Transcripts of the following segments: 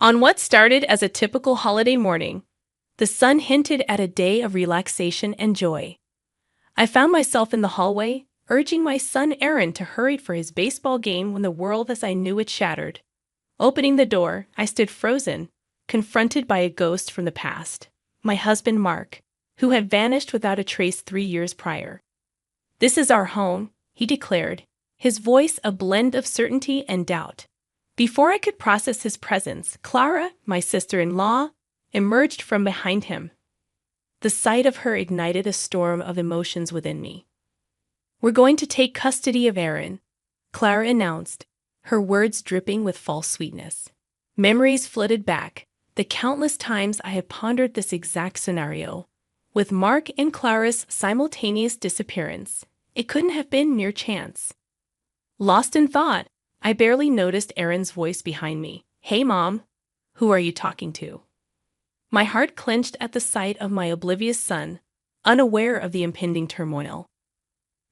On what started as a typical holiday morning, the sun hinted at a day of relaxation and joy. I found myself in the hallway, urging my son Aaron to hurry for his baseball game when the world as I knew it shattered. Opening the door, I stood frozen, confronted by a ghost from the past, my husband Mark, who had vanished without a trace 3 years prior. "This is our home," he declared, his voice a blend of certainty and doubt. Before I could process his presence, Clara, my sister-in-law, emerged from behind him. The sight of her ignited a storm of emotions within me. "We're going to take custody of Aaron," Clara announced, her words dripping with false sweetness. Memories flooded back, the countless times I had pondered this exact scenario. With Mark and Clara's simultaneous disappearance, it couldn't have been mere chance. Lost in thought, I barely noticed Aaron's voice behind me. "Hey, Mom, who are you talking to?" My heart clenched at the sight of my oblivious son, unaware of the impending turmoil.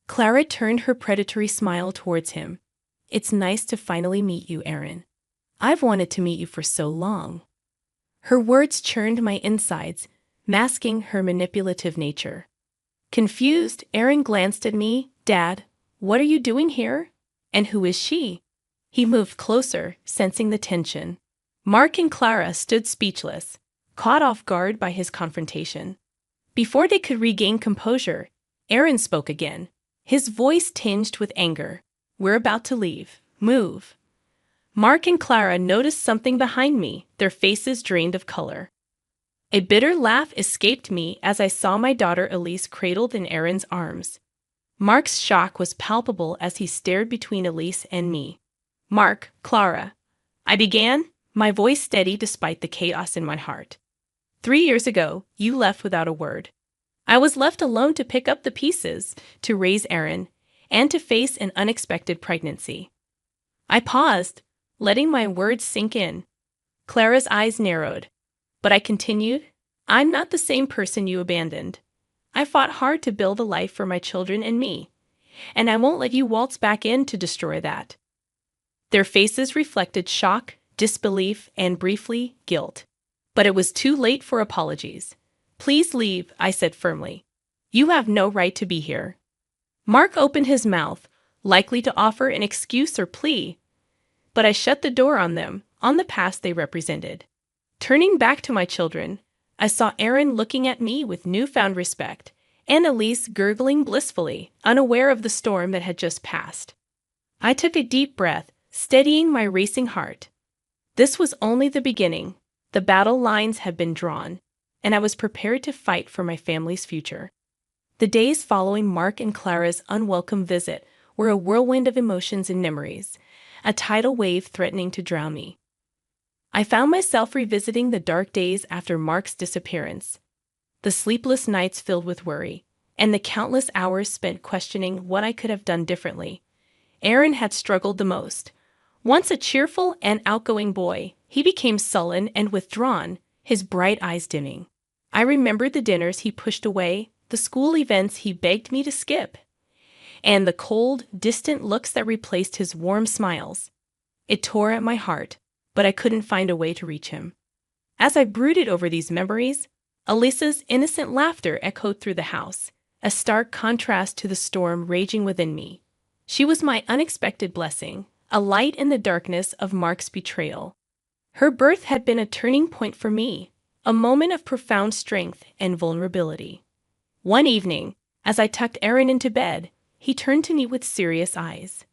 Clara turned her predatory smile towards him. "It's nice to finally meet you, Aaron. I've wanted to meet you for so long." Her words churned my insides, masking her manipulative nature. Confused, Aaron glanced at me. "Dad, what are you doing here? And who is she?" He moved closer, sensing the tension. Mark and Clara stood speechless, caught off guard by his confrontation. Before they could regain composure, Aaron spoke again, his voice tinged with anger. "We're about to leave. Move." Mark and Clara noticed something behind me, their faces drained of color. A bitter laugh escaped me as I saw my daughter Elise cradled in Aaron's arms. Mark's shock was palpable as he stared between Elise and me. "Mark, Clara," I began, my voice steady despite the chaos in my heart. 3 years ago, you left without a word. I was left alone to pick up the pieces, to raise Aaron, and to face an unexpected pregnancy. I paused, letting my words sink in. Clara's eyes narrowed, but I continued, "I'm not the same person you abandoned. I fought hard to build a life for my children and me, and I won't let you waltz back in to destroy that." Their faces reflected shock, disbelief, and briefly, guilt. But it was too late for apologies. "Please leave," I said firmly. "You have no right to be here." Mark opened his mouth, likely to offer an excuse or plea, but I shut the door on them, on the past they represented. Turning back to my children, I saw Aaron looking at me with newfound respect, and Elise gurgling blissfully, unaware of the storm that had just passed. I took a deep breath, steadying my racing heart. This was only the beginning. The battle lines had been drawn, and I was prepared to fight for my family's future. The days following Mark and Clara's unwelcome visit were a whirlwind of emotions and memories, a tidal wave threatening to drown me. I found myself revisiting the dark days after Mark's disappearance, the sleepless nights filled with worry, and the countless hours spent questioning what I could have done differently. Aaron had struggled the most. Once a cheerful and outgoing boy, he became sullen and withdrawn, his bright eyes dimming. I remembered the dinners he pushed away, the school events he begged me to skip, and the cold, distant looks that replaced his warm smiles. It tore at my heart, but I couldn't find a way to reach him. As I brooded over these memories, Elisa's innocent laughter echoed through the house, a stark contrast to the storm raging within me. She was my unexpected blessing, a light in the darkness of Mark's betrayal. Her birth had been a turning point for me, a moment of profound strength and vulnerability. One evening, as I tucked Aaron into bed, he turned to me with serious eyes.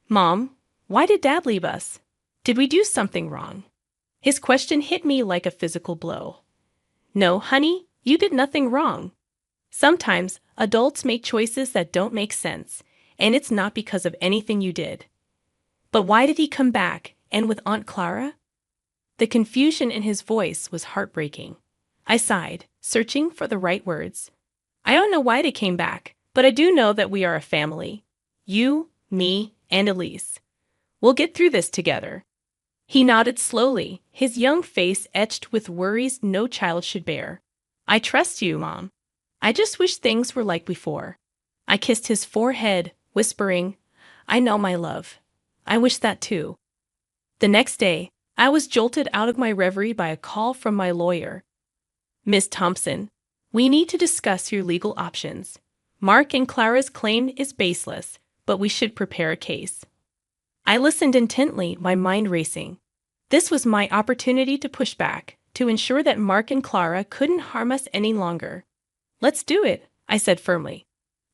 "Mom, why did Dad leave us? Did we do something wrong?" His question hit me like a physical blow. "No, honey, you did nothing wrong. Sometimes adults make choices that don't make sense, and it's not because of anything you did." "But why did he come back, and with Aunt Clara?" The confusion in his voice was heartbreaking. I sighed, searching for the right words. "I don't know why they came back, but I do know that we are a family. You, me, and Elise. We'll get through this together." He nodded slowly, his young face etched with worries no child should bear. "I trust you, Mom. I just wish things were like before." I kissed his forehead, whispering, "I know, my love. I wish that too." The next day, I was jolted out of my reverie by a call from my lawyer. Miss Thompson, we need to discuss your legal options. Mark and Clara's claim is baseless, but we should prepare a case. I listened intently, my mind racing. This was my opportunity to push back, to ensure that Mark and Clara couldn't harm us any longer. Let's do it, I said firmly.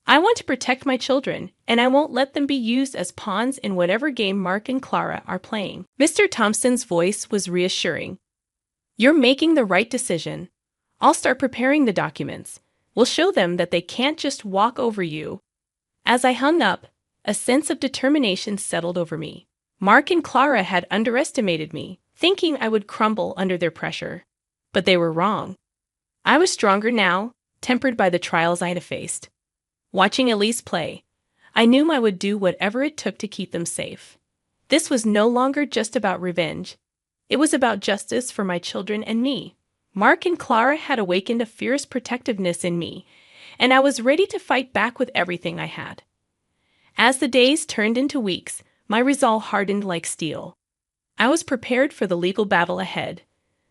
I want to protect my children, and I won't let them be used as pawns in whatever game Mark and Clara are playing. Mr. Thompson's voice was reassuring. You're making the right decision. I'll start preparing the documents. We'll show them that they can't just walk over you. As I hung up, a sense of determination settled over me. Mark and Clara had underestimated me, thinking I would crumble under their pressure. But they were wrong. I was stronger now, tempered by the trials I had faced. Watching Elise play, I knew I would do whatever it took to keep them safe. This was no longer just about revenge. It was about justice for my children and me. Mark and Clara had awakened a fierce protectiveness in me, and I was ready to fight back with everything I had. As the days turned into weeks, my resolve hardened like steel. I was prepared for the legal battle ahead,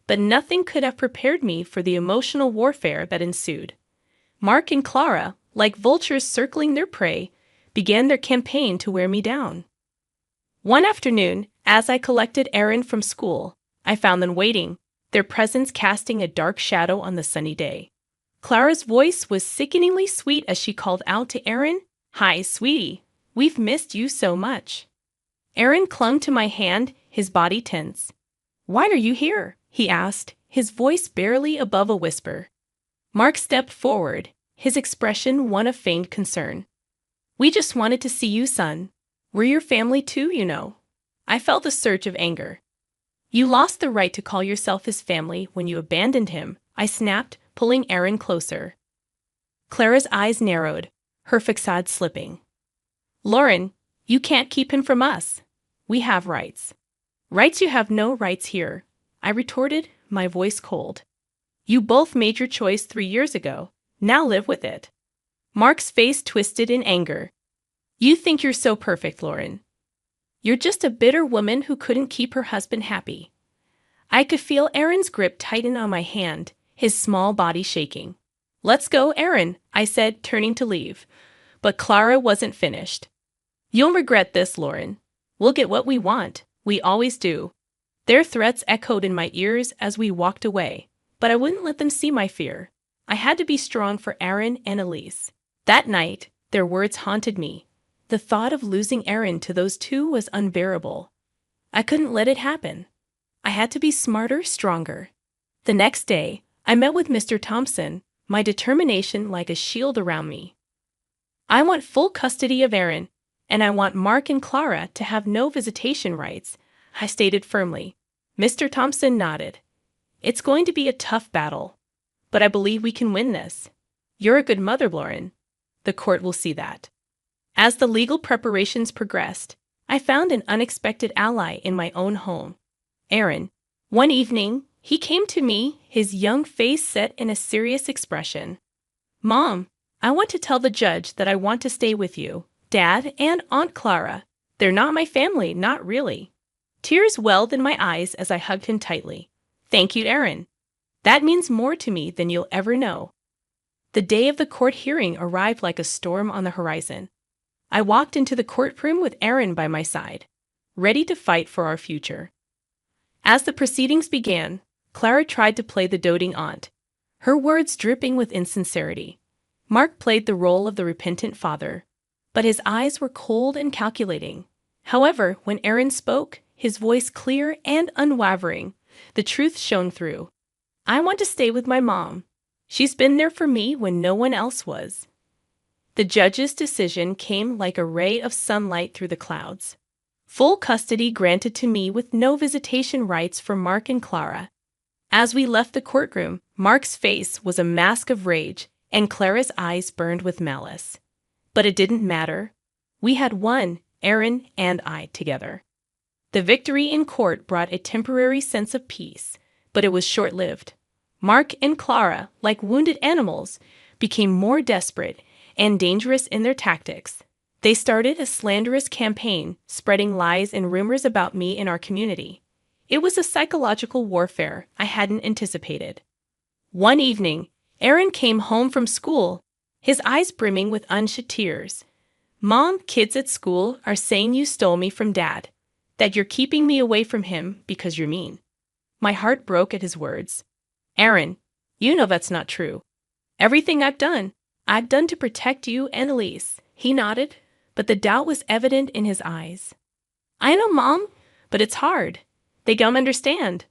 but nothing could have prepared me for the emotional warfare that ensued. Mark and Clara, like vultures circling their prey, began their campaign to wear me down. One afternoon, as I collected Aaron from school, I found them waiting, their presence casting a dark shadow on the sunny day. Clara's voice was sickeningly sweet as she called out to Aaron, "Hi, sweetie. We've missed you so much." Aaron clung to my hand, his body tense. "Why are you here?" he asked, his voice barely above a whisper. Mark stepped forward, his expression one of feigned concern. "We just wanted to see you, son. We're your family too, you know." I felt a surge of anger. "You lost the right to call yourself his family when you abandoned him," I snapped, pulling Aaron closer. Clara's eyes narrowed, her facade slipping. "Lauren, you can't keep him from us. We have rights." "Rights? You have no rights here," I retorted, my voice cold. "You both made your choice 3 years ago. Now live with it." Mark's face twisted in anger. "You think you're so perfect, Lauren. You're just a bitter woman who couldn't keep her husband happy." I could feel Aaron's grip tighten on my hand, his small body shaking. "Let's go, Aaron," I said, turning to leave. But Clara wasn't finished. "You'll regret this, Lauren. We'll get what we want. We always do." Their threats echoed in my ears as we walked away, but I wouldn't let them see my fear. I had to be strong for Aaron and Elise. That night, their words haunted me. The thought of losing Aaron to those two was unbearable. I couldn't let it happen. I had to be smarter, stronger. The next day, I met with Mr. Thompson, my determination like a shield around me. "I want full custody of Aaron, and I want Mark and Clara to have no visitation rights," I stated firmly. Mr. Thompson nodded. "It's going to be a tough battle, but I believe we can win this. You're a good mother, Lauren. The court will see that." As the legal preparations progressed, I found an unexpected ally in my own home. Aaron. One evening, he came to me, his young face set in a serious expression. "Mom, I want to tell the judge that I want to stay with you, Dad, and Aunt Clara. They're not my family, not really." Tears welled in my eyes as I hugged him tightly. "Thank you, Aaron. That means more to me than you'll ever know." The day of the court hearing arrived like a storm on the horizon. I walked into the courtroom with Aaron by my side, ready to fight for our future. As the proceedings began, Clara tried to play the doting aunt, her words dripping with insincerity. Mark played the role of the repentant father, but his eyes were cold and calculating. However, when Aaron spoke, his voice clear and unwavering, the truth shone through. "I want to stay with my mom. She's been there for me when no one else was." The judge's decision came like a ray of sunlight through the clouds. Full custody granted to me with no visitation rights for Mark and Clara. As we left the courtroom, Mark's face was a mask of rage, and Clara's eyes burned with malice. But it didn't matter. We had won, Aaron and I together. The victory in court brought a temporary sense of peace, but it was short-lived. Mark and Clara, like wounded animals, became more desperate and dangerous in their tactics. They started a slanderous campaign, spreading lies and rumors about me in our community. It was a psychological warfare I hadn't anticipated. One evening, Aaron came home from school, his eyes brimming with unshed tears. "Mom, kids at school are saying you stole me from Dad, that you're keeping me away from him because you're mean." My heart broke at his words. "Aaron, you know that's not true. Everything I've done to protect you and Elise." He nodded, but the doubt was evident in his eyes. "I know, Mom, but it's hard. They don't understand."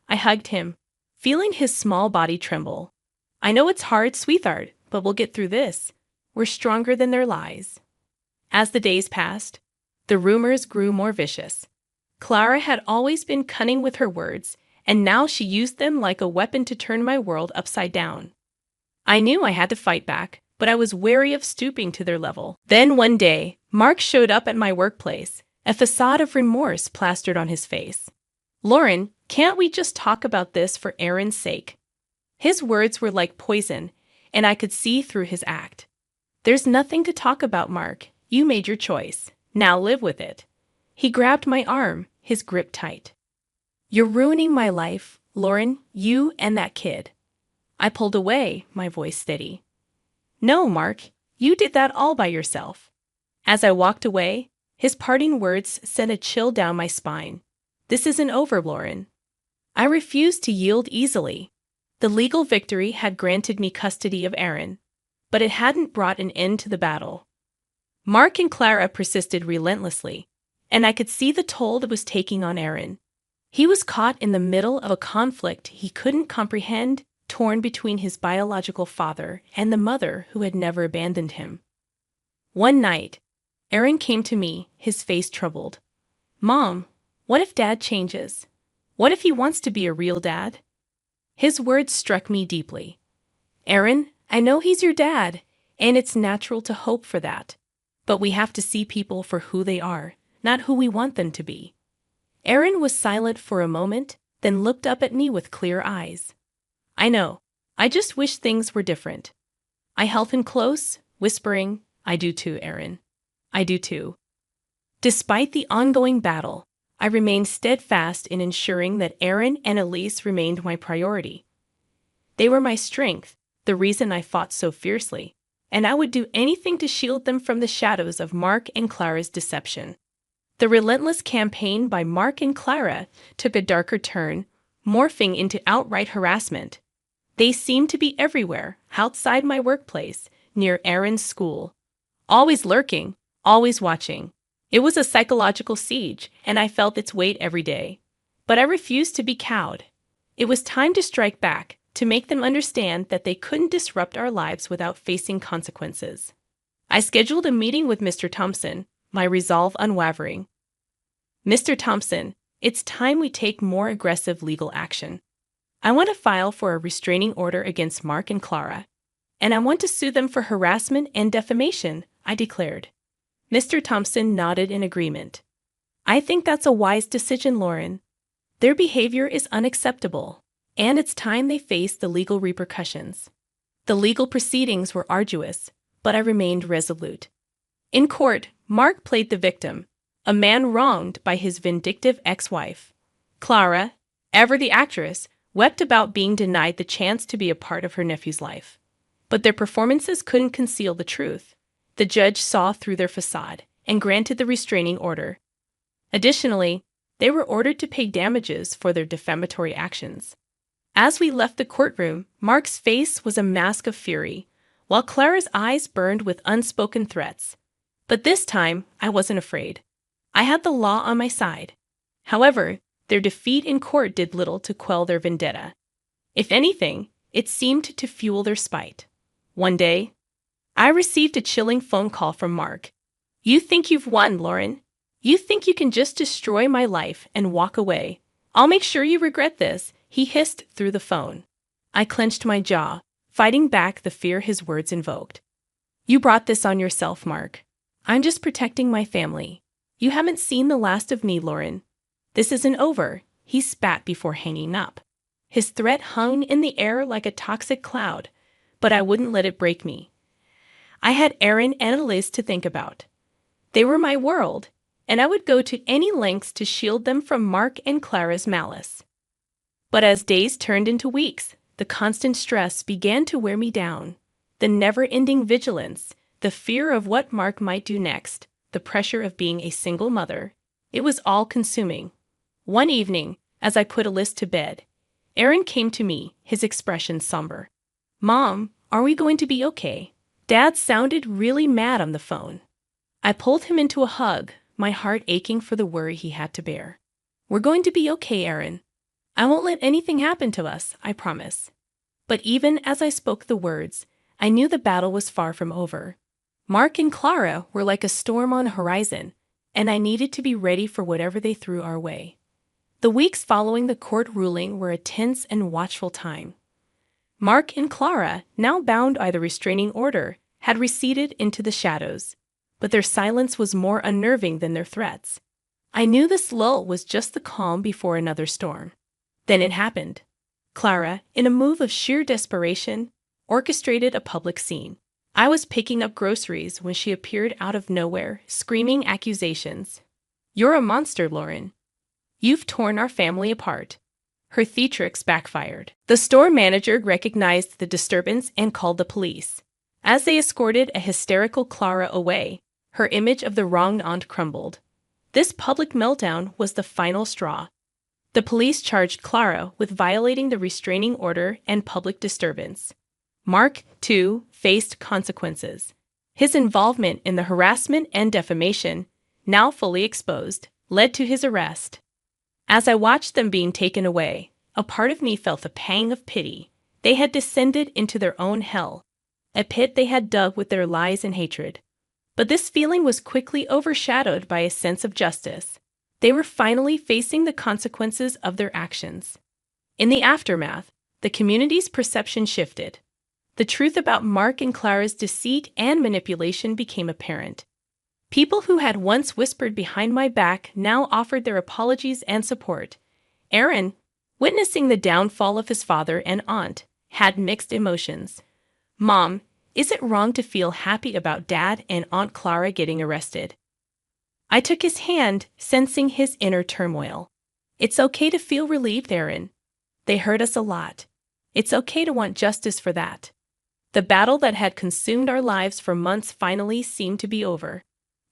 I hugged him, feeling his small body tremble. "I know it's hard, sweetheart, but we'll get through this. We're stronger than their lies." As the days passed, the rumors grew more vicious. Clara had always been cunning with her words, and now she used them like a weapon to turn my world upside down. I knew I had to fight back, but I was wary of stooping to their level. Then one day, Mark showed up at my workplace, a facade of remorse plastered on his face. "Lauren, can't we just talk about this for Aaron's sake?" His words were like poison, and I could see through his act. "There's nothing to talk about, Mark. You made your choice. Now live with it." He grabbed my arm, his grip tight. "You're ruining my life, Lauren, you and that kid." I pulled away, my voice steady. "No, Mark, you did that all by yourself." As I walked away, his parting words sent a chill down my spine. "This isn't over, Lauren." I refused to yield easily. The legal victory had granted me custody of Aaron, but it hadn't brought an end to the battle. Mark and Clara persisted relentlessly, and I could see the toll it was taking on Aaron. He was caught in the middle of a conflict he couldn't comprehend, torn between his biological father and the mother who had never abandoned him. One night, Aaron came to me, his face troubled. "Mom, what if Dad changes? What if he wants to be a real dad?" His words struck me deeply. "Aaron, I know he's your dad, and it's natural to hope for that. But we have to see people for who they are, not who we want them to be." Aaron was silent for a moment, then looked up at me with clear eyes. "I know. I just wish things were different." I held him close, whispering, "I do too, Aaron. I do too." Despite the ongoing battle, I remained steadfast in ensuring that Aaron and Elise remained my priority. They were my strength, the reason I fought so fiercely, and I would do anything to shield them from the shadows of Mark and Clara's deception. The relentless campaign by Mark and Clara took a darker turn, morphing into outright harassment. They seemed to be everywhere, outside my workplace, near Aaron's school. Always lurking, always watching. It was a psychological siege, and I felt its weight every day. But I refused to be cowed. It was time to strike back, to make them understand that they couldn't disrupt our lives without facing consequences. I scheduled a meeting with Mr. Thompson, my resolve unwavering. "Mr. Thompson, it's time we take more aggressive legal action. I want to file for a restraining order against Mark and Clara, and I want to sue them for harassment and defamation," I declared. Mr. Thompson nodded in agreement. "I think that's a wise decision, Lauren. Their behavior is unacceptable, and it's time they face the legal repercussions." The legal proceedings were arduous, but I remained resolute. In court, Mark played the victim, a man wronged by his vindictive ex-wife. Clara, ever the actress, wept about being denied the chance to be a part of her nephew's life. But their performances couldn't conceal the truth. The judge saw through their facade and granted the restraining order. Additionally, they were ordered to pay damages for their defamatory actions. As we left the courtroom, Mark's face was a mask of fury, while Clara's eyes burned with unspoken threats. But this time, I wasn't afraid. I had the law on my side. However, their defeat in court did little to quell their vendetta. If anything, it seemed to fuel their spite. One day, I received a chilling phone call from Mark. "You think you've won, Lauren? You think you can just destroy my life and walk away? I'll make sure you regret this," he hissed through the phone. I clenched my jaw, fighting back the fear his words invoked. "You brought this on yourself, Mark. I'm just protecting my family. You haven't seen the last of me, Lauren. This isn't over," he spat before hanging up. His threat hung in the air like a toxic cloud, but I wouldn't let it break me. I had Aaron and Elise to think about. They were my world, and I would go to any lengths to shield them from Mark and Clara's malice. But as days turned into weeks, the constant stress began to wear me down. The never-ending vigilance, the fear of what Mark might do next, the pressure of being a single mother. It was all-consuming. One evening, as I put a list to bed, Aaron came to me, his expression somber. "Mom, are we going to be okay?" Dad sounded really mad on the phone. I pulled him into a hug, my heart aching for the worry he had to bear. "We're going to be okay, Aaron. I won't let anything happen to us, I promise." But even as I spoke the words, I knew the battle was far from over. Mark and Clara were like a storm on the horizon, and I needed to be ready for whatever they threw our way. The weeks following the court ruling were a tense and watchful time. Mark and Clara, now bound by the restraining order, had receded into the shadows, but their silence was more unnerving than their threats. I knew this lull was just the calm before another storm. Then it happened. Clara, in a move of sheer desperation, orchestrated a public scene. I was picking up groceries when she appeared out of nowhere, screaming accusations. "You're a monster, Lauren. You've torn our family apart." Her theatrics backfired. The store manager recognized the disturbance and called the police. As they escorted a hysterical Clara away, her image of the wronged aunt crumbled. This public meltdown was the final straw. The police charged Clara with violating the restraining order and public disturbance. Mark, too, faced consequences. His involvement in the harassment and defamation, now fully exposed, led to his arrest. As I watched them being taken away, a part of me felt a pang of pity. They had descended into their own hell, a pit they had dug with their lies and hatred. But this feeling was quickly overshadowed by a sense of justice. They were finally facing the consequences of their actions. In the aftermath, the community's perception shifted. The truth about Mark and Clara's deceit and manipulation became apparent. People who had once whispered behind my back now offered their apologies and support. Aaron, witnessing the downfall of his father and aunt, had mixed emotions. "Mom, is it wrong to feel happy about Dad and Aunt Clara getting arrested?" I took his hand, sensing his inner turmoil. "It's okay to feel relieved, Aaron. They hurt us a lot. It's okay to want justice for that." The battle that had consumed our lives for months finally seemed to be over.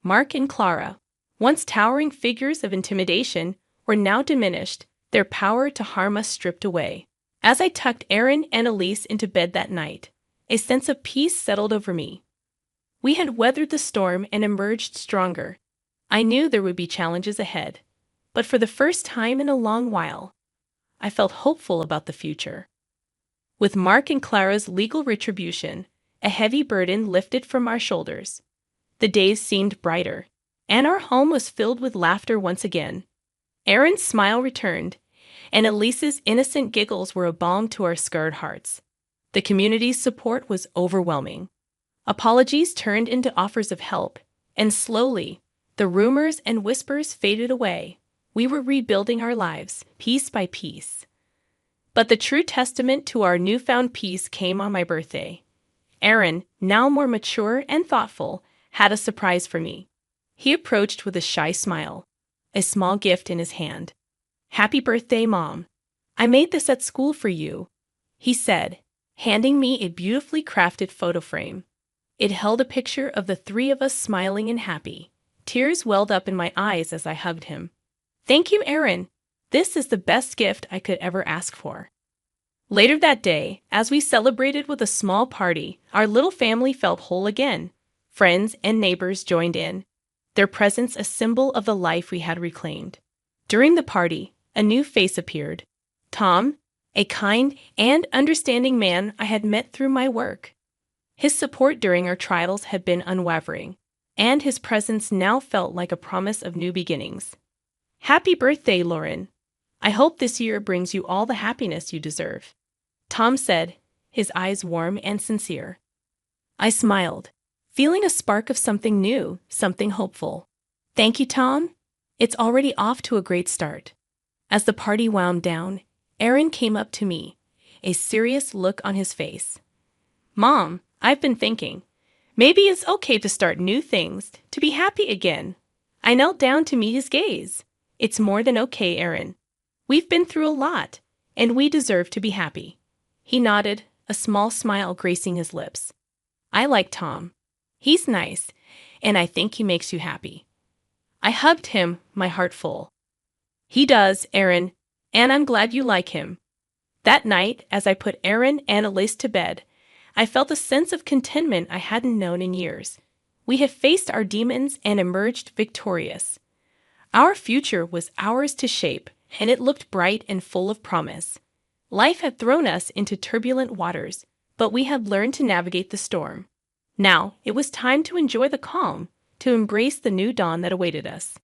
Mark and Clara, once towering figures of intimidation, were now diminished, their power to harm us stripped away. As I tucked Aaron and Elise into bed that night, a sense of peace settled over me. We had weathered the storm and emerged stronger. I knew there would be challenges ahead, but for the first time in a long while, I felt hopeful about the future. With Mark and Clara's legal retribution, a heavy burden lifted from our shoulders. The days seemed brighter, and our home was filled with laughter once again. Aaron's smile returned, and Elise's innocent giggles were a balm to our scarred hearts. The community's support was overwhelming. Apologies turned into offers of help, and slowly, the rumors and whispers faded away. We were rebuilding our lives, piece by piece. But the true testament to our newfound peace came on my birthday. Aaron, now more mature and thoughtful, had a surprise for me. He approached with a shy smile, a small gift in his hand. "Happy birthday, Mom. I made this at school for you," he said, handing me a beautifully crafted photo frame. It held a picture of the three of us smiling and happy. Tears welled up in my eyes as I hugged him. "Thank you, Aaron. This is the best gift I could ever ask for." Later that day, as we celebrated with a small party, our little family felt whole again. Friends and neighbors joined in, their presence a symbol of the life we had reclaimed. During the party, a new face appeared. Tom, a kind and understanding man I had met through my work. His support during our trials had been unwavering, and his presence now felt like a promise of new beginnings. "Happy birthday, Lauren. I hope this year brings you all the happiness you deserve," Tom said, his eyes warm and sincere. I smiled, feeling a spark of something new, something hopeful. "Thank you, Tom. It's already off to a great start." As the party wound down, Aaron came up to me, a serious look on his face. "Mom, I've been thinking. Maybe it's okay to start new things, to be happy again. I knelt down to meet his gaze. It's more than okay, Aaron. We've been through a lot, and we deserve to be happy. He nodded, a small smile gracing his lips. I like Tom. He's nice, and I think he makes you happy. I hugged him, my heart full. He does, Aaron, and I'm glad you like him. That night, as I put Aaron and Elise to bed, I felt a sense of contentment I hadn't known in years. We had faced our demons and emerged victorious. Our future was ours to shape, and it looked bright and full of promise. Life had thrown us into turbulent waters, but we had learned to navigate the storm. Now, it was time to enjoy the calm, to embrace the new dawn that awaited us.